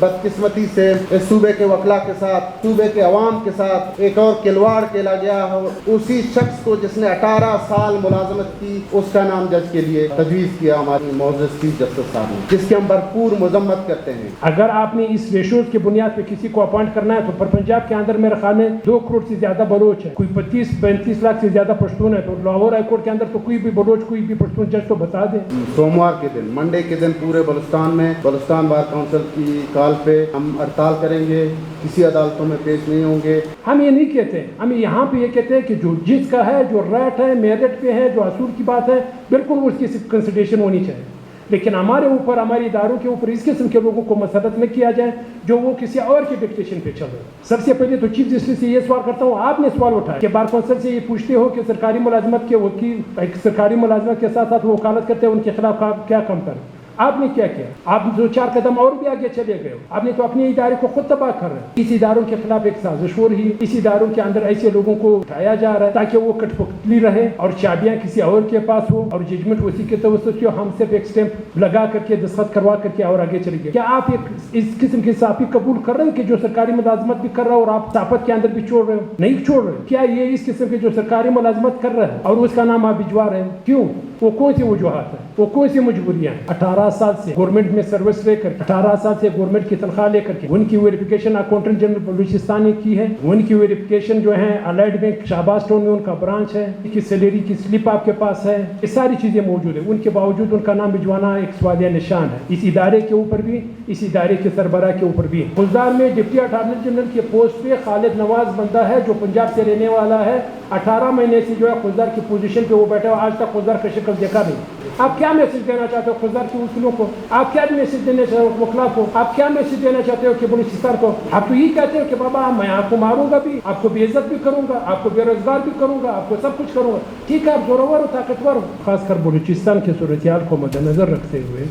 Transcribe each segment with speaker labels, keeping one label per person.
Speaker 1: بدقسمتی سے اس صوبے کے وکلا کے ساتھ صوبے کے عوام کے ساتھ ایک اور کھلواڑ کھیلا گیا ہے. اسی شخص کو جس نے 18 سال ملازمت کی اس کا نام جج کے لیے تجویز کیا ہماری معزز چیف جسٹس صاحب نے, جس کی ہم بھرپور مذمت کرتے ہیں.
Speaker 2: اگر آپ نے اس ریشوز کی بنیاد پہ کسی کو اپوائنٹ کرنا ہے تو پنجاب کے اندر میرے خیال میں 2 کروڑ سے زیادہ بلوچ ہے, کوئی 25-35 لاکھ سے زیادہ پشتون ہے, تو لاہور ہائی کورٹ کے اندر تو کوئی بھی بلوچ کوئی بھی پشتون جج تو بتا دیں.
Speaker 1: سوموار کے دن منڈے کے دن پورے بلوچستان میں بلوچستان بار کونسل کی کال پہ ہم ہڑتال کریں گے, کسی عدالتوں میں پیش نہیں ہوں گے.
Speaker 2: ہم یہ نہیں کہتے, ہم یہاں پہ یہ کہتے ہیں کہ جو جس کا ہے, جو ریٹ ہے, میرٹ پہ ہے, جو اصول کی بات ہے, بالکل اس کی کنسیڈریشن ہونی چاہیے. لیکن ہمارے اوپر, ہمارے اداروں کے اوپر اس قسم کے لوگوں کو مسرت نہ کیا جائے جو وہ کسی اور کے ڈکٹیشن پہ چل رہے. سب سے پہلے تو چیف جسٹس سے یہ سوال کرتا ہوں, آپ نے سوال اٹھایا کہ بار کونسل سے یہ پوچھتے ہو کہ سرکاری ملازمت کے وکیل سرکاری ملازمت کے ساتھ ساتھ وہ وکالت کرتے ہیں, ان کے خلاف کیا کم کریں. آپ نے کیا کیا؟ آپ 2-4 قدم اور بھی آگے چلے گئے. آپ نے تو اپنے ادارے کو خود تباہ کر رہے ہیں. اس اداروں کے خلاف ایک سازش ہو رہی ہے, اس اداروں کے اندر ایسے لوگوں کو اٹھایا جا رہا ہے تاکہ وہ کٹ پتلی رہے اور چابیاں کسی اور کے پاس ہو اور ججمنٹ اسی کے توسط سے ہم صرف ایک اسٹیمپ لگا کر کے دستخط کروا کر کے اور آگے چلے گئے. کیا آپ اس قسم کی صافی قبول کر رہے ہیں کہ جو سرکاری ملازمت بھی کر رہا ہے اور آپ صافت کے اندر بھی چھوڑ رہے ہو؟ نہیں چھوڑ رہے. کیا یہ اس قسم کے جو سرکاری ملازمت کر رہا ہے اور اس کا نام آپ بھجوا رہے ہیں, کیوں؟ وہ کون سی وجوہات ہیں, وہ کون سی مجبوریاں ہیں؟ 18 سال سے گورنمنٹ میں سروس لے کر, 18 سال سے گورنمنٹ کی تنخواہ لے کر کے ان کی ویریفیکیشن اکاؤنٹنٹ جنرل بلوچستان نے کی ہے, ان کی ویریفیکیشن جو ہے الائڈ بینک شہباز ٹاؤن میں ان کا برانچ ہے, ان کی سیلری کی سلپ آپ کے پاس ہے, یہ ساری چیزیں موجود ہیں. ان کے باوجود ان کا نام بھجوانا ایک سوالیہ نشان ہے, اس ادارے کے اوپر بھی, اس ادارے کے سربراہ کے اوپر بھی. گلزار میں ڈپٹی اٹارنی جنرل کے پوسٹ پہ خالد نواز بندہ ہے جو پنجاب سے رہنے والا ہے. 18 مہینے سے جو ہے خوددار کی پوزیشن پہ وہ بیٹھا ہے, آج تک خوددار کا شکل دیکھا نہیں. آپ کیا میسج دینا چاہتے ہو خوددار کے اصولوں کو؟ آپ کیا میسج دینا چاہتے ہو وکلا کو؟ آپ کیا میسج دینا چاہتے ہو کہ بلوچستان کو؟ آپ تو یہ کہتے ہو کہ بابا میں آپ کو ماروں گا بھی, آپ کو بے عزت بھی کروں گا, آپ کو بے روزگار بھی کروں گا, آپ کو سب کچھ کروں گا. ٹھیک ہے, آپ زورور ہو, طاقتور ہو. خاص کر بلوچستان کے صورتحال کو مد نظر رکھتے ہوئے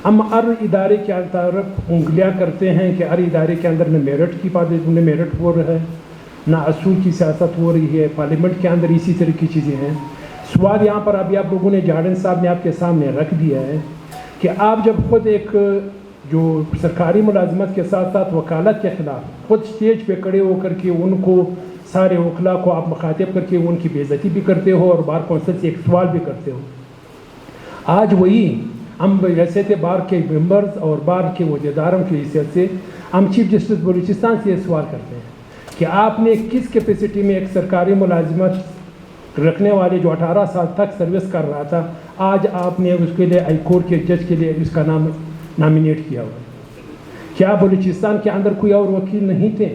Speaker 2: ہم ہر ادارے کے طرف انگلیاں کرتے ہیں کہ ہر ادارے کے اندر نہ میرٹ کی بات, نہ میرٹ ہو رہا ہے, نہ اصول کی سیاست ہو رہی ہے. پارلیمنٹ کے اندر اسی طرح کی چیزیں ہیں. سوال یہاں پر ابھی آپ لوگوں نے, جارڈن صاحب نے آپ کے سامنے رکھ دیا ہے کہ آپ جب خود ایک جو سرکاری ملازمت کے ساتھ ساتھ وکالت کے خلاف خود اسٹیج پہ کھڑے ہو کر کے ان کو سارے وکلا کو آپ مخاطب کر کے ان کی بے عزتی بھی کرتے ہو اور بار کونسل سے ایک سوال بھی کرتے ہو. آج وہی ہم ویسے تھے بار کے ممبرز اور بار کے عہدیداروں کی حیثیت سے ہم چیف جسٹس بلوچستان سے یہ سوال کرتے ہیں کہ آپ نے کس کیپیسٹی میں ایک سرکاری ملازمت رکھنے والے جو 18 سال تک سروس کر رہا تھا, آج آپ نے اس کے لیے ہائی کورٹ کے جج کے لیے اس کا نام نامینیٹ کیا ہوا؟ کیا بلوچستان کے اندر کوئی اور وکیل نہیں تھے,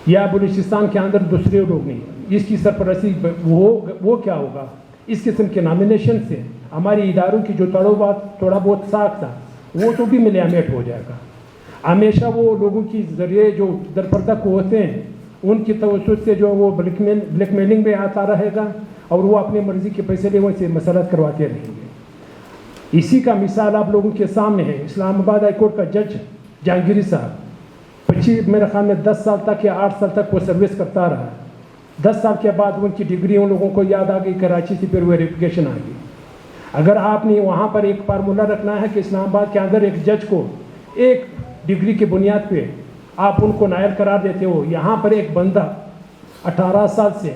Speaker 2: یا بلوچستان کے اندر دوسرے لوگ نہیں؟ اس کی سرپرستی وہ کیا ہوگا؟ اس قسم کے نامینیشن سے ہماری اداروں کی جو تھوڑا بہت ساکھ تھا وہ تو بھی ملیامیٹ ہو جائے گا. ہمیشہ وہ لوگوں کی ذریعے جو درپردہ کو ہوتے ہیں ان کی توسط سے جو وہ بلیک میلنگ میں آتا رہے گا اور وہ اپنی مرضی کے پیسے لے سے مسرت کرواتے رہیں گے. اسی کا مثال آپ لوگوں کے سامنے ہے. اسلام آباد ہائی کورٹ کا جج جہانگیری صاحب 25 میرے خیال میں 10 سال تک یا 8 سال تک وہ سروس کرتا رہا. 10 سال کے بعد ان کی ڈگری ان لوگوں کو یاد آ گئی, کراچی سے پھر ویریفیکیشن آ گئی. اگر آپ نے وہاں پر ایک فارمولہ رکھنا ہے کہ اسلام آباد کے اندر ایک جج کو ایک ڈگری کی بنیاد پہ آپ ان کو نائل قرار دیتے ہو, یہاں پر ایک بندہ 18 سال سے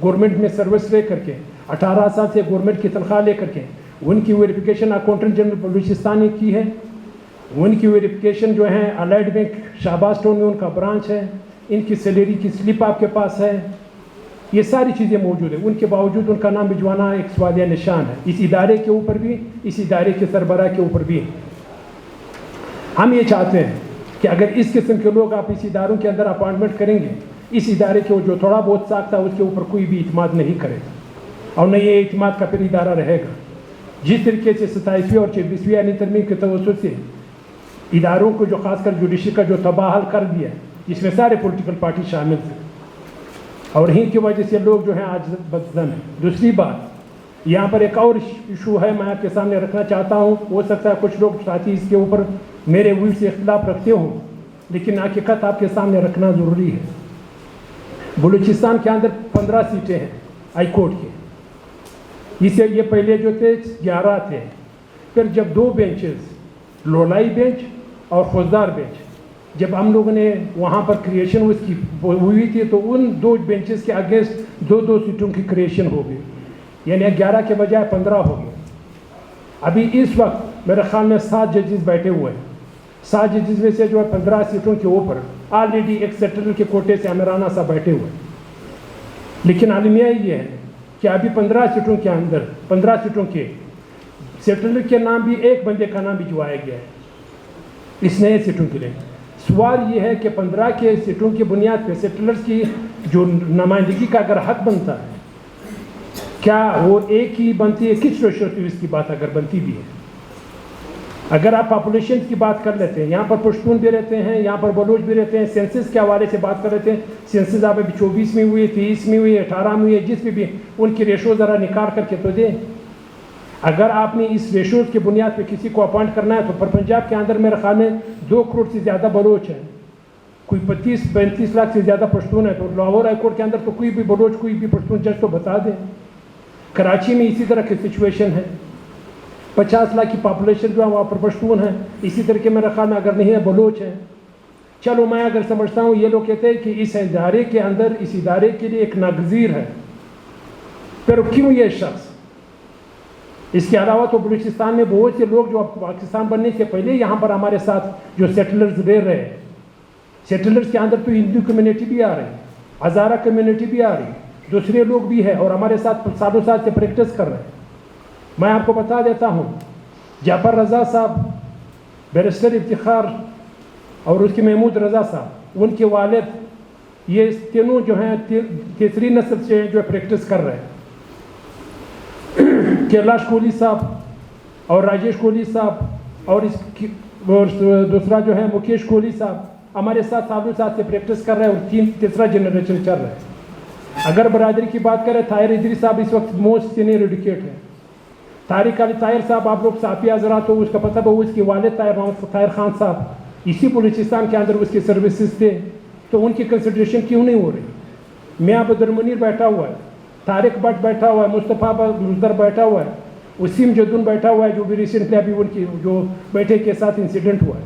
Speaker 2: گورنمنٹ میں سروس لے کر کے, 18 سال سے گورنمنٹ کی تنخواہ لے کر کے, ان کی ویریفیکیشن اکاؤنٹنٹ جنرل بلوچستان نے کی ہے, ان کی ویریفیکیشن جو ہے الائڈ بینک شہباز ٹاؤن میں ان کا برانچ ہے, ان کی سیلری کی سلپ آپ کے پاس ہے, یہ ساری چیزیں موجود ہیں. ان کے باوجود ان کا نام بھجوانا ایک سوالیہ نشان ہے, اس ادارے کے اوپر بھی, اس ادارے کے سربراہ کے اوپر بھی. ہم یہ چاہتے ہیں کہ اگر اس قسم کے لوگ آپ اس اداروں کے اندر اپوائنٹمنٹ کریں گے, اس ادارے کے جو تھوڑا بہت ساکھ تھا اس کے اوپر کوئی بھی اعتماد نہیں کرے گا اور نہ یہ اعتماد کا پھر ادارہ رہے گا. جس طریقے سے 27ویں اور 26ویں آئینی ترمیم کے توسط سے اداروں کو جو خاص کر جوڈیشری کا جو تباہ حال کر دیا, جس میں سارے پولیٹیکل پارٹی شامل تھے اور انہیں کی وجہ سے لوگ جو ہیں آج بدزن ہیں. دوسری بات, یہاں پر ایک اور ایشو ہے میں آپ کے سامنے رکھنا چاہتا ہوں. ہو سکتا ہے کچھ لوگ ساتھی اس کے اوپر میرے ویو سے اختلاف رکھتے ہوں, لیکن حقیقت آپ کے سامنے رکھنا ضروری ہے. بلوچستان کے اندر 15 سیٹیں ہیں ہائی کورٹ کی. اسے یہ پہلے جو تھے 11 تھے, پھر جب 2 بینچز لولائی بینچ اور خوزدار بینچ. جب ہم لوگوں نے وہاں پر کریشن اس کی ہوئی تھی تو ان 2 بینچز کے اگینسٹ 2 سیٹوں کی کریشن ہو گئی, یعنی 11 کے بجائے 15 ہو گئے. ابھی اس وقت میرے خیال میں 7 ججز بیٹھے ہوئے ہیں. 7 ججز میں سے جو ہے 15 سیٹوں کے اوپر آلریڈی ایک سیٹلر کے کوٹے سے امیرانہ صاحب بیٹھے ہوئے ہیں. لیکن عالمیہ یہ ہے کہ ابھی 15 سیٹوں کے اندر 15 سیٹوں کے سیٹلر کے نام بھی ایک بندے کا نام بھی جوایا گیا ہے اس نئے سیٹوں کے لیے. سوال یہ ہے کہ 15 کے سیٹوں کی بنیاد پہ سیٹلرز کی جو نمائندگی کا اگر حق بنتا ہے, کیا وہ ایک ہی بنتی ہے؟ کس ریشو سے اس کی بات اگر بنتی بھی ہے؟ اگر آپ پاپولیشن کی بات کر لیتے ہیں, یہاں پر پشتون بھی رہتے ہیں, یہاں پر بلوچ بھی رہتے ہیں, سینسس کے حوالے سے بات کر لیتے ہیں, سینسس آپ ابھی 24 میں ہوئی, 23 میں ہوئی, 18 میں ہوئی, جس میں بھی ان کی ریشو ذرا نکال کر کے تو دیں. اگر آپ نے اس ریشوز کی بنیاد پہ کسی کو اپوائنٹ کرنا ہے تو پر پنجاب کے اندر میرے خیال میں 2 کروڑ سے زیادہ بلوچ ہیں, کوئی 35 لاکھ سے زیادہ پشتون ہے. تو لاہور ہائی کورٹ کے اندر تو کوئی بھی بلوچ کوئی بھی پشتون جج تو بتا دیں. کراچی میں اسی طرح کی سچویشن ہے, 50 لاکھ کی پاپولیشن جو ہے وہاں پر پشتون ہیں, اسی طرح کے میرے خیال میں اگر نہیں ہے بلوچ ہیں. چلو میں اگر سمجھتا ہوں, یہ لوگ کہتے ہیں کہ اس ادارے کے اندر اس ادارے کے لیے ایک ناگزیر ہے, پھر کیوں یہ شخص؟ اس کے علاوہ تو بلوچستان میں بہت سے لوگ جو پاکستان بننے سے پہلے یہاں پر ہمارے ساتھ جو سیٹلرز رہ رہے ہیں, سیٹلرز کے اندر تو ہندو کمیونٹی بھی آ رہی, ہزارہ کمیونٹی بھی آ رہی, دوسرے لوگ بھی ہیں اور ہمارے ساتھ سالوں سال سے پریکٹس کر رہے ہیں. میں آپ کو بتا دیتا ہوں, جعفر رضا صاحب, بیرسٹر افتخار اور اس کے محمود رضا صاحب, ان کے والد, یہ تینوں جو ہیں تیسری نسل سے جو پریکٹس کر رہے ہیں. کیلاش کوہلی صاحب اور راجیش کوہلی صاحب اور دوسرا جو ہے مکیش کوہلی صاحب ہمارے ساتھ سالوں سال سے پریکٹس کر رہے ہیں اور تیسرا جنریشن چل رہا ہے. اگر برادری کی بات کریں, طاہر ادری صاحب اس وقت موسٹ سینئر ایڈوکیٹ ہیں. طارق علی طاہر صاحب, آپ لوگ صافی حضرات ہو, اس کا پتہ ہو, اس کے والد طاہر خان صاحب اسی بلوچستان کے اندر اس کے سروسز تھے, تو ان کی کنسیڈریشن کیوں نہیں ہو رہی؟ میاں بدر منیر بیٹھا ہوا ہے, طارق بٹ بیٹھا ہوا ہے, مصطفیٰ مزدر بیٹھا ہوا ہے, وسیم جدون بیٹھا ہوا ہے, جو بھی ریسنٹلی ابھی ان کی جو بیٹے کے ساتھ انسیڈنٹ ہوا ہے.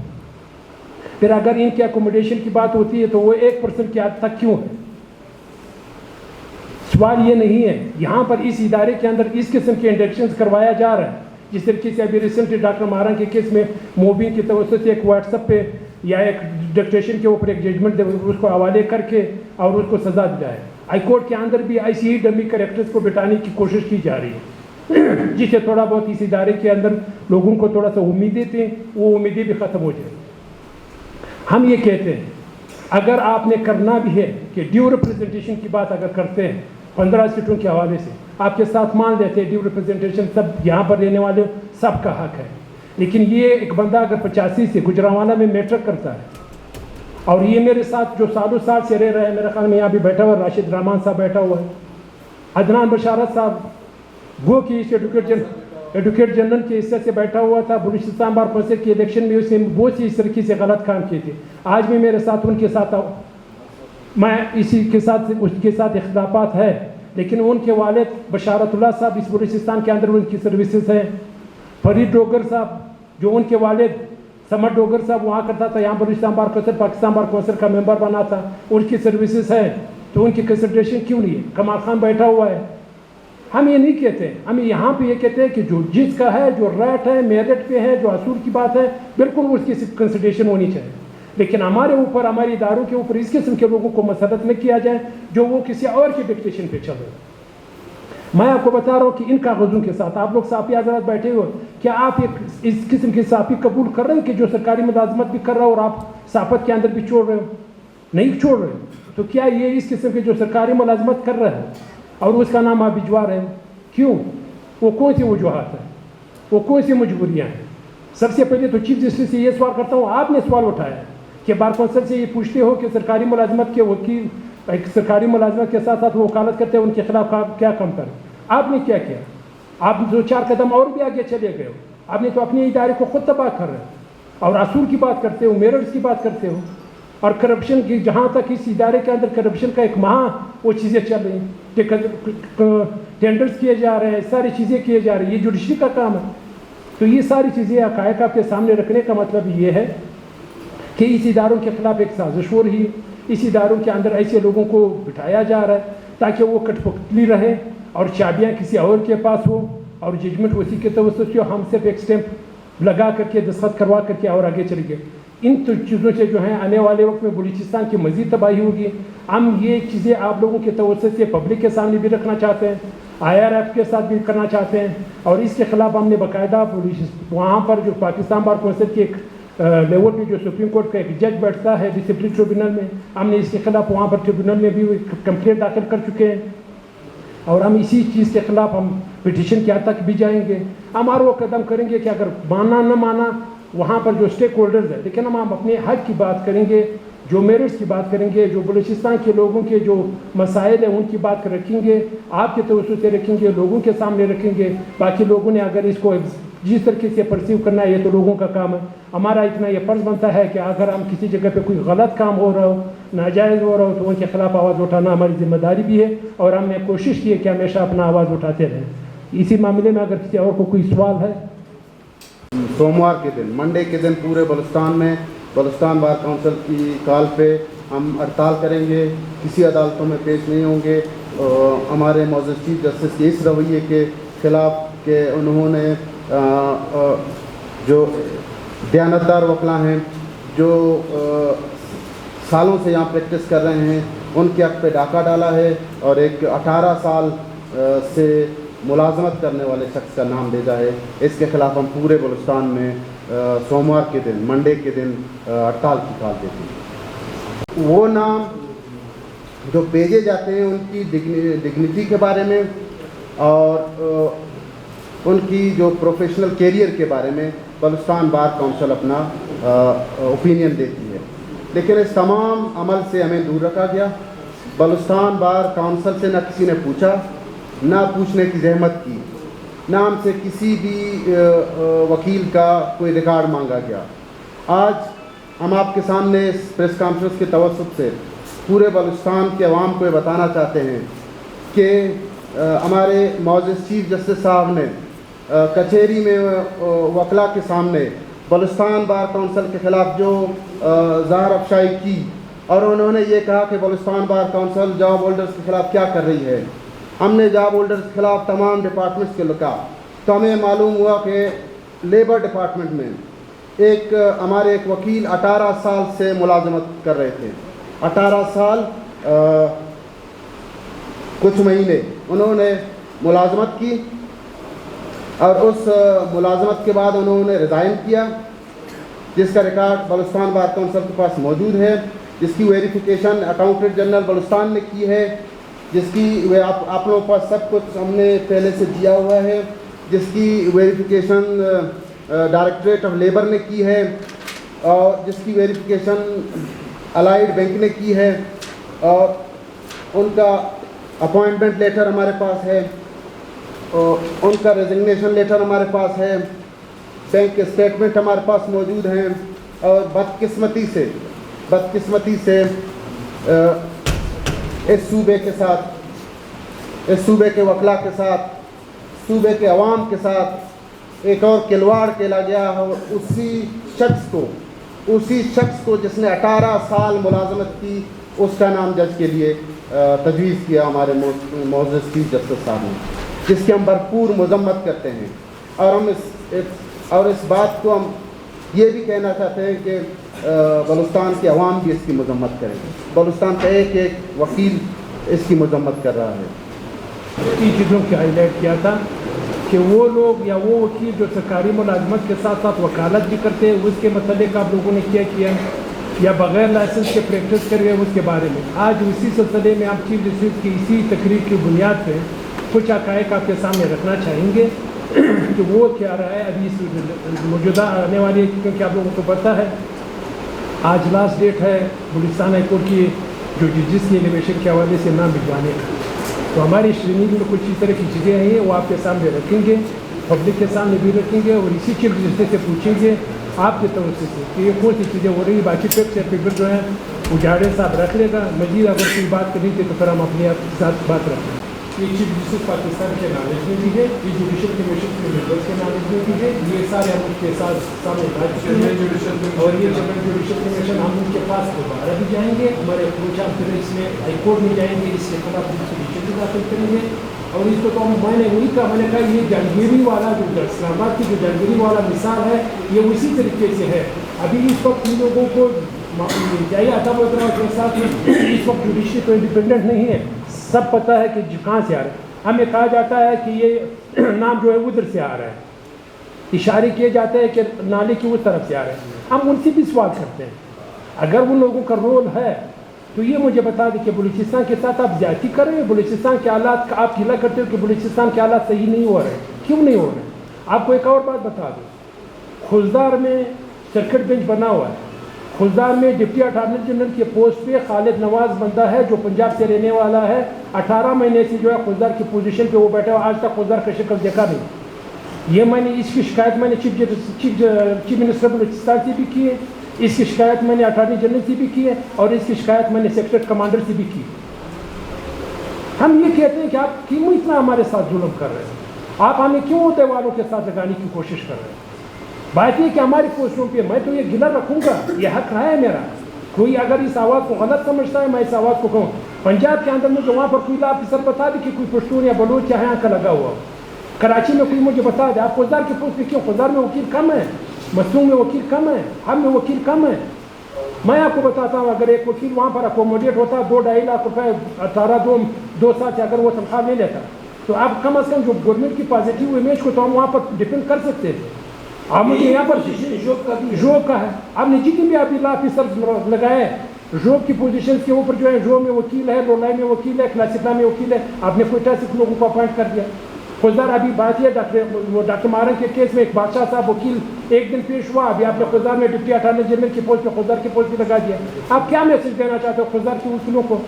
Speaker 2: پھر اگر ان کی اکوموڈیشن کی بات ہوتی ہے تو وہ 1% کی حد تک کیوں ہے؟ سوال یہ نہیں ہے. یہاں پر اس ادارے کے اندر اس قسم کے انڈکشنز کروایا جا رہا ہے, جس طریقے سے ابھی ریسنٹلی ڈاکٹر مہاران کے کیس میں موبین کی توسط سے ایک واٹس ایپ پہ یا ایک ڈکٹیشن کے اوپر ایک ججمنٹ اس کو حوالے کر کے اور اس کو سزا دیا ہے. ہائی کورٹ کے اندر بھی ایسی ہی ڈمی کریکٹرز کو بٹانے کی کوشش کی جا رہی ہے, جس سے تھوڑا بہت اس ادارے کے اندر لوگوں کو تھوڑا سا امیدیں تھیں, وہ امیدیں بھی ختم ہو جائیں. ہم یہ کہتے ہیں اگر آپ نے کرنا بھی ہے کہ ڈیو ریپرزنٹیشن کی بات اگر کرتے ہیں 15 سیٹوں کے حوالے سے, آپ کے ساتھ مان لیتے ہیں ڈیو ریپرزنٹیشن سب یہاں پر رہنے والے سب کا حق ہے. لیکن یہ ایک بندہ اگر 85 سے گجرانوالہ میں میٹرک کرتا ہے, اور یہ میرے ساتھ جو سالوں سال سے رہ رہے ہیں, میرے خیال میں یہاں بھی بیٹھا ہوا ہے, راشد رحمان صاحب بیٹھا ہوا ہے, عدنان بشارت صاحب گو کی ایڈوکیٹ جنرل کے حصے سے بیٹھا ہوا تھا, بلوچستان بار کونسل کی الیکشن میں اس نے بہت سی اس طریقے سے غلط کام کیے تھے. آج بھی میرے ساتھ ان کے ساتھ میں اسی کے ساتھ اس کے ساتھ اختلافات ہے, لیکن ان کے والد بشارت اللہ صاحب اس بلوچستان کے اندر ان کی سروسز ہیں. فرید ڈوگر صاحب جو ان کے والد سمر ڈوگر صاحب وہاں کرتا تھا, یہاں Balochistan bar council Pakistan bar council کا ممبر بنا تھا, ان کی سروسز ہیں, تو ان کی کنسیڈریشن کیوں نہیں ہے؟ کمال خان بیٹھا ہوا ہے. ہم یہ نہیں کہتے, ہم یہاں پہ یہ کہتے ہیں کہ جو جس کا ہے, جو ریٹ ہے, میرٹ پہ ہے, جو اصول کی بات ہے, بالکل اس کی کنسیڈریشن ہونی چاہیے. لیکن ہمارے اوپر, ہمارے اداروں کے اوپر اس قسم کے لوگوں کو مسلط نہ کیا جائے جو وہ کسی اور کی ڈکٹیشن پہ چل رہے ہیں. میں آپ کو بتا رہا ہوں کہ ان کاغذوں کے ساتھ آپ لوگ صحافی حضرات بیٹھے ہوئے, کیا آپ اس قسم کی صحافی قبول کر رہے ہیں کہ جو سرکاری ملازمت بھی کر رہا ہو اور آپ صحافت کے اندر بھی چھوڑ رہے ہو؟ نہیں چھوڑ رہے. تو کیا یہ اس قسم کے جو سرکاری ملازمت کر رہے ہیں اور اس کا نام آپ بھجوا رہے ہیں, کیوں؟ وہ کون سی وجوہات ہیں, وہ کون سی مجبوریاں ہیں؟ سب سے پہلے تو چیف جسٹس سے یہ سوال کرتا ہوں, آپ نے سوال اٹھایا کہ بار کونسل سے یہ پوچھتے ہو کہ سرکاری ملازمت کے وکیل ایک سرکاری ملازمت کے ساتھ ساتھ وہ وکالت کرتے ہیں, ان کے خلاف کیا کم کریں؟ آپ نے کیا کیا؟ آپ 2-4 قدم اور بھی آگے چلے گئے ہو. آپ نے تو اپنے ادارے کو خود تباہ کر رہے ہو, اور اصول کی بات کرتے ہو, میرٹس کی بات کرتے ہو, اور کرپشن کی, جہاں تک اس ادارے کے اندر کرپشن کا ایک ماہ وہ چیزیں چل رہی ہیں, ٹینڈرز کیے جا رہے ہیں, ساری چیزیں کیے جا رہی ہیں, یہ جوڈیشری کا کام ہے. تو یہ ساری چیزیں حقائق آپ کے سامنے رکھنے کا مطلب یہ ہے کہ اس اداروں کے خلاف ایک سازش ہو رہی ہے, اس اداروں کے اندر ایسے لوگوں کو بٹھایا جا رہا ہے تاکہ وہ کٹ پتلی رہے اور چابیاں کسی اور کے پاس ہو اور ججمنٹ اسی کے توسط سے ہم صرف ایک اسٹیمپ لگا کر کے دستخط کروا کر کے اور آگے چلے گئے. ان چیزوں سے جو ہیں آنے والے وقت میں بلوچستان کی مزید تباہی ہوگی. ہم یہ چیزیں آپ لوگوں کے توسط سے پبلک کے سامنے بھی رکھنا چاہتے ہیں, IRF کے ساتھ بھی کرنا چاہتے ہیں, اور اس کے خلاف ہم نے باقاعدہ وہاں پر جو پاکستان بار کونسل کے ایک لیول پہ جو سپریم کورٹ کا ایک جج بیٹھتا ہے ڈسپلن ٹریبونل میں, ہم نے اس کے خلاف وہاں پر ٹریبونل میں بھی کمپلینٹ داخل کر چکے ہیں, اور ہم اسی چیز کے خلاف ہم پٹیشن کے حد تک بھی جائیں گے. ہم اور وہ قدم کریں گے کہ اگر مانا نہ مانا وہاں پر جو اسٹیک ہولڈرز ہیں, لیکن ہم اپنے حق کی بات کریں گے, جو میرٹس کی بات کریں گے, جو بلوچستان کے لوگوں کے جو مسائل ہیں ان کی بات رکھیں گے, آپ کے توسط سے رکھیں گے, لوگوں کے سامنے رکھیں گے. باقی لوگوں نے اگر اس کو جس طریقے سے پرسیو کرنا ہے یہ تو لوگوں کا کام ہے. ہمارا اتنا یہ فرض بنتا ہے کہ اگر ہم کسی جگہ پہ کوئی غلط کام ہو رہا ہو, ناجائز ہو رہا ہو, تو ان کے خلاف آواز اٹھانا ہماری ذمہ داری بھی ہے, اور ہم نے کوشش کی ہے کہ ہمیشہ اپنا آواز اٹھاتے رہیں. اسی معاملے میں اگر کسی اور کو کوئی سوال ہے.
Speaker 1: سوموار کے دن, منڈے کے دن پورے بلوچستان میں بلوچستان بار کونسل کی کال پہ ہم ہڑتال کریں گے, کسی عدالتوں میں پیش نہیں ہوں گے. ہمارے معزز چیف جسٹس کے اس رویے کے خلاف کہ انہوں نے جو دیانتدار وکلاء ہیں جو سالوں سے یہاں پریکٹس کر رہے ہیں ان کے حق پہ ڈاکہ ڈالا ہے, اور ایک 18 سال سے ملازمت کرنے والے شخص کا نام بھیجا ہے. اس کے خلاف ہم پورے بلوچستان میں سوموار کے دن, منڈے کے دن ہڑتال کی کال دیتے ہیں. وہ نام جو بھیجے جاتے ہیں ان کی ڈگنیٹی کے بارے میں اور ان کی جو پروفیشنل کیریئر کے بارے میں بلوچستان بار کونسل اپنا اوپینین دیتی ہے, لیکن اس تمام عمل سے ہمیں دور رکھا گیا. بلوچستان بار کونسل سے نہ کسی نے پوچھا, نہ پوچھنے کی زحمت کی, نہ ہم سے کسی بھی وکیل کا کوئی ریکارڈ مانگا گیا. آج ہم آپ کے سامنے اس پریس کانفرنس کے توسط سے پورے بلوچستان کے عوام کو یہ بتانا چاہتے ہیں کہ ہمارے معزز چیف جسٹس صاحب نے کچہری میں وکلاء کے سامنے بلوچستان بار کونسل کے خلاف جو زہر افشائی کی, اور انہوں نے یہ کہا کہ Balochistan bar council job holders کے خلاف کیا کر رہی ہے. ہم نے جاب ہولڈرز کے خلاف تمام ڈپارٹمنٹس کے لکھا تو ہمیں معلوم ہوا کہ لیبر ڈپارٹمنٹ میں ہمارے ایک وکیل 18 سال سے ملازمت کر رہے تھے. 18 سال کچھ مہینے انہوں نے ملازمت کی, اور اس ملازمت کے بعد انہوں نے ریزائن کیا, جس کا ریکارڈ بلوچستان بار کونسل کے پاس موجود ہے, جس کی ویریفیکیشن اکاؤنٹنٹ جنرل بلوچستان نے کی ہے, جس کی آپ لوگوں کے پاس سب کچھ ہم نے پہلے سے دیا ہوا ہے, جس کی ویریفیکیشن ڈائریکٹریٹ آف لیبر نے کی ہے, اور جس کی ویریفیکیشن الائیڈ بینک نے کی ہے, اور ان کا اپوائنٹمنٹ لیٹر ہمارے پاس ہے, اور ان کا ریزگنیشن لیٹر ہمارے پاس ہے, بینک کے اسٹیٹمنٹ ہمارے پاس موجود ہیں. اور بدقسمتی سے اس صوبے کے ساتھ, اس صوبے کے وکلاء کے ساتھ, صوبے کے عوام کے ساتھ ایک اور کھلواڑ کھیلا گیا ہے. اسی شخص کو جس نے 18 سال ملازمت کی, اس کا نام جج کے لیے تجویز کیا ہمارے معزز چیف جسٹس صاحب نے, جس کی ہم بھرپور مذمت کرتے ہیں. اور اس بات کو ہم یہ بھی کہنا چاہتے ہیں کہ بلوچستان کے عوام بھی اس کی مذمت کریں. بلوچستان کا ایک وکیل اس کی مذمت کر رہا ہے.
Speaker 2: ان چیزوں کی ہائی لائٹ کیا تھا کہ وہ لوگ یا وہ وکیل جو سرکاری ملازمت کے ساتھ ساتھ وکالت بھی کرتے ہیں, اس کے متعلق آپ لوگوں نے کیا یا بغیر لائسنس کے پریکٹس کر گئے اس کے بارے میں. آج اسی سلسلے میں آپ چیف جسٹس کی اسی تقریر کی بنیاد پہ کچھ حقائق آپ کے سامنے رکھنا چاہیں گے کہ وہ کیا رہا ہے ابھی موجودہ آنے والی, کیونکہ آپ لوگوں کو پتہ ہے آج لاسٹ ڈیٹ ہے بلوچستان ہائی کورٹ کی جو ججز کی ایلیویشن کے حوالے سے نام بھجوانے کا. تو ہماری شرینی میں کچھ اس طرح کی چیزیں ہیں وہ آپ کے سامنے رکھیں گے, پبلک کے سامنے بھی رکھیں گے, اور اسی چیف جسٹس سے پوچھیں گے آپ کے توسط سے کہ یہ کون سی چیزیں ہو رہی ہیں. باقی فگر جو ہیں اجاڑے صاحب رکھ لے گا. مزید اگر کوئی بات کرنی تھی تو پھر ہم اپنے آپ کے ساتھ بات رکھیں. یہ چیف جسٹس پاکستان کے نالج میں بھی ہے، یہ جوڈیشل کمیشن کے ممبرس کے نالج میں بھی ہے، یہ سارے ہم ان کے ساتھ سامنے بات چکے ہیں، اور یہ جنرل جوڈیشل کمیشن ہم ان کے پاس دوبارہ بھی جائیں گے، ہمارے اپروچ آپ پھر اس میں ہائی کورٹ میں جائیں گے، اس کے خلاف پٹیشن بھی داخل کریں گے، اور اس کو تو میں نے وہی کہا، میں نے کہا یہ جہانگیری والا جو اسلام آباد کی جو جہانگیری والا مثال ہے یہ اسی طریقے سے ہے. ابھی اس وقت ان لوگوں کو چاہیے عدم اعتراض کے ساتھ اس وقت جوڈیشری تو انڈیپینڈنٹ نہیں ہے، سب پتہ ہے کہ کہاں سے آ رہا ہے. ہمیں کہا جاتا ہے کہ یہ نام جو ہے ادھر سے آ رہا ہے، اشارے کیے جاتے ہیں کہ نالے کی اس طرف سے آ رہا ہے. ہم ان سے بھی سوال کرتے ہیں اگر ان لوگوں کا رول ہے تو یہ مجھے بتا دیں کہ بلوچستان کے ساتھ آپ زیادتی کر رہے ہیں. بلوچستان کے حالات آپ گلا کرتے ہو کہ بلوچستان کے حالات صحیح نہیں ہو رہے، کیوں نہیں ہو رہے؟ آپ کو ایک اور بات بتا دوں، کھلدار میں سرکٹ بینچ بنا ہوا ہے، کھلدار میں ڈپٹی اٹارنی جنرل کے پوسٹ پہ خالد نواز بندہ ہے جو پنجاب سے رہنے والا ہے، 18 مہینے سے جو ہے کھلدار کی پوزیشن پہ وہ بیٹھا ہے، آج تک کھلدار کا شکل دیکھا نہیں. یہ میں نے اس کی شکایت میں نے چیف منسٹر بلوچستان سے بھی کی ہے، اس کی شکایت میں نے اٹارنی جنرل سے بھی کی ہے، اور اس کی شکایت میں نے سیکٹریٹ کمانڈر سے بھی کی. ہم یہ کہتے ہیں کہ آپ کیوں اتنا ہمارے ساتھ ظلم کر رہے ہیں، آپ ہمیں کیوں عہدے والوں کے ساتھ لگانے کی کوشش کر رہے ہیں. بات یہ کہ ہماری پوسٹوں پہ میں تو یہ گلا رکھوں گا، یہ حق ہے میرا. کوئی اگر اس آواز کو غلط سمجھتا ہے میں اس آواز کو کہوں. پنجاب کے اندر میں جو وہاں پر کوئی آفیسر بتا دے کہ کوئی پشتون یا بلوچ یہاں کا لگا ہوا ہو، کراچی میں کوئی مجھے بتا دے. آپ خوددار کے پوسٹ پہ کیوں؟ خوددار میں وکیل کم ہے، مصنوع میں وکیل کم ہے، ہم میں وکیل کم ہے. میں آپ کو بتاتا ہوں اگر ایک وکیل وہاں پر اکوموڈیٹ ہوتا 2-2.5 لاکھ روپے 2 سال سے اگر وہ تنخواہ لے لیتا تو اب کم از کم جو گورنمنٹ کی پازیٹیو امیج کو تو ہم وہاں پر ڈپینڈ کر سکتے تھے. آپ مجھے یہاں پر جوب کا ہے، آپ نے جتنے بھی ابھی لا آفیسر لگائے جوب کی پوزیشنز کے اوپر جو ہے، جوب میں وکیل ہے، رولائی میں وکیل ہے، کلاسکلا میں وکیل ہے، آپ نے کوئٹہ سے لوگوں کو اپوائنٹ کر دیا. خوددار ابھی بات یہ ڈاکٹر مارن کے کیس میں ایک بادشاہ صاحب وکیل ایک دن پیش ہوا، ابھی آپ نے خوددار میں ڈپٹی اٹارنی جنرل کی پوسٹ پہ خوددار کی پوسٹ پہ لگا دیا. آپ کیا میسج دینا چاہتے ہو خوددار کے وکیلوں کو؟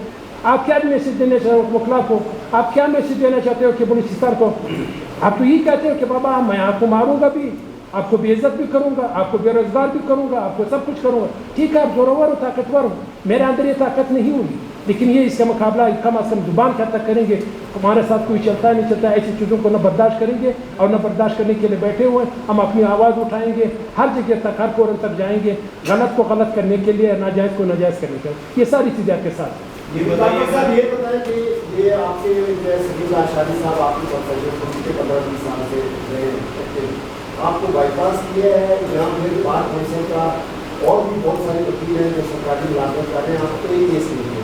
Speaker 2: آپ کیا میسج دینا چاہتے ہو وکلا کو؟ آپ کیا میسج دینا چاہتے ہو کہ بلوچستان کو؟ آپ تو یہ کہتے ہو کہ بابا میں آپ کو ماروں گا بھی، آپ کو بے عزت بھی کروں گا، آپ کو بے روزگار بھی کروں گا، آپ کو سب کچھ کروں گا. ٹھیک ہے آپ زورور ہو، طاقتور ہو، میرے اندر یہ طاقت نہیں ہوگی، لیکن یہ اس کا مقابلہ کم از کم زبان کے حد تک کریں گے. ہمارے ساتھ کوئی چلتا نہیں چلتا، ایسی چیزوں کو نہ برداشت کریں گے اور نہ برداشت کرنے کے لیے بیٹھے ہوئے. ہم اپنی آواز اٹھائیں گے، ہر جگہ تک، ہر کورنر تک جائیں گے، غلط کو غلط کرنے کے لیے، ناجائز کو ناجائز کرنے کے لیے. یہ ساری چیزیں آپ کے ساتھ.
Speaker 3: یہ بتائیں کہ یہ آپ کے سلیم اشاری صاحب آپ کی پڑھتے 15-20 سال سے آپ کو بائی پاس کیا ہے، یہاں پھر بات پہنچنے کا اور بھی بہت سارے وکیل ہیں جو سرکاری ملازمت کر رہے ہیں، آپ کو ایک کیس نہیں ہے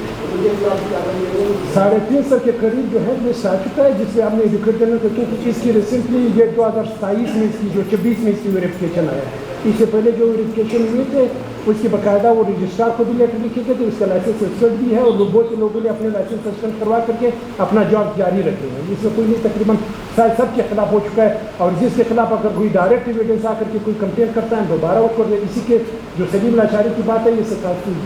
Speaker 2: 350 کے قریب جو ہے لسٹ آ چکا ہے، جس سے ہم نے ایڈوکیٹ جنرل کو، کیونکہ اس کی ریسنٹلی یہ 2027 میں اس کی جو 26 میں اس کی ویریفیکیشن آیا ہے. اس سے پہلے جو ویریفیکیشن ہوئے تھے اس کی باقاعدہ وہ رجسٹرار کو بھی لیٹر لکھے گئے تھے، اس کا لائسنس سسپینڈ بھی ہے، اور بہت سے لوگوں نے اپنے لائسنس سسپینڈ کروا کر کے اپنا جاب جاری رکھے ہیں. اس میں کوئی نہیں، تقریباً سب کے خلاف ہو چکا ہے. اور جس کے خلاف اگر کوئی ڈائریکٹ ایویڈنس آ کر کے کوئی کمپلین کرتا ہے دوبارہ وہ کر دے. اسی کے جو سلیم اشاری کی بات ہے، یہ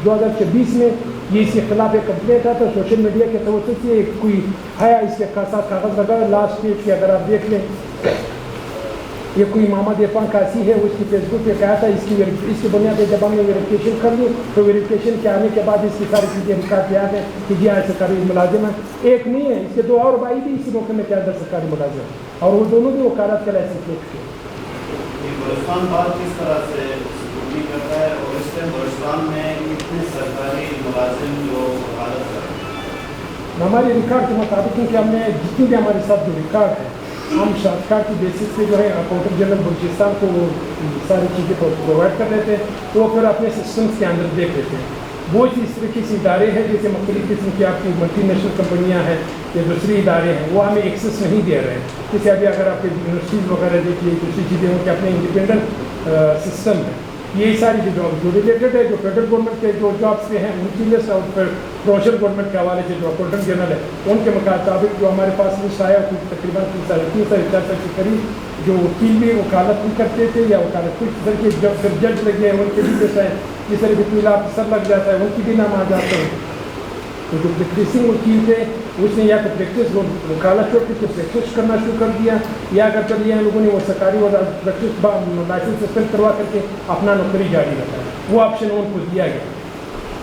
Speaker 2: 2026 میں یہ اس کے خلاف ایک کمپلینٹ آتا ہے سوشل میڈیا کے توسط سے. کوئی ہے اس کے ساتھ کاغذ لگا ہے لاسٹ پیج کے، اگر آپ دیکھ لیں یہ کوئی محمد عرفان قاسی ہے، اس کی فیس بک پہ کہا تھا اس کی بنیاد پہ جب ہم نے ویریفیکیشن کر لی تو ویریفیکیشن کے آنے کے بعد اس کی ساری چیزیں ریکارڈ کیا ہے کہ جی ہاں سرکاری ملازم ہے. ایک نہیں ہے، اس کے 2 اور بھائی بھی اسی موقع میں کے اندر سرکاری ملازم ہیں، اور وہ دونوں بھی وکالت کا لائسنس لے چکے.
Speaker 4: بلوچستان بات کس طرح سے سکوٹی کرتا ہے اور اس ٹائم بلوچستان میں اتنے سرکاری ملازم جو وکالت کر رہے ہیں؟
Speaker 2: ہماری ریکارڈ کے مطابق کہ ہم نے جتنی بھی ہمارے ساتھ جو ریکارڈ ہے ہم شاہکار کی بیسس پہ جو ہے اکاؤنٹنٹ جنرل بلوچستان کو وہ ساری چیزیں پرووائڈ کر لیتے ہیں، وہ پھر اپنے سسٹمس کے اندر دیکھ لیتے ہیں. وہ اس طریقے سے ادارے ہیں جیسے مختلف قسم کی آپ کی ملٹی نیشنل کمپنیاں ہیں یا دوسری ادارے ہیں، وہ ہمیں ایکسیس نہیں دے رہے ہیں. جیسے ابھی اگر آپ کے یونیورسٹیز وغیرہ دیکھیے، دوسری چیزیں ہوں کہ اپنے انڈیپینڈنٹ سسٹم ہے. یہی ساری جو جاب جو ریلیٹڈ ہے، جو فیڈرل گورنمنٹ کے جو جابس پہ ہیں ان کی لسٹ، اور پروونشل گورنمنٹ کے حوالے سے جو اکاؤنٹنٹ جنرل ہے ان کے مطابق جو ہمارے پاس لسٹ آیا تقریباً 300-400 کے قریب جو وکیل بھی وکالت بھی کرتے تھے یا وکالت کچھ طرح کے پھر جج لگے ہیں ان کے بھی لسٹ ہے. جس طرح وکیل آفیسر لگ جاتا ہے ان کی بھی نام آ جاتے ہیں. تو جو پریکٹسنگ وکیل تھے اس نے یا تو پریکٹس وکالت چھوڑ کے پریکٹس کرنا شروع کر دیا، یا اگر کر لیا لوگوں نے وہ سرکاری پریکٹس لائسنس سسپینڈ کروا کر کے اپنا نوکری جاری رکھا. وہ آپشن ان کو دیا گیا.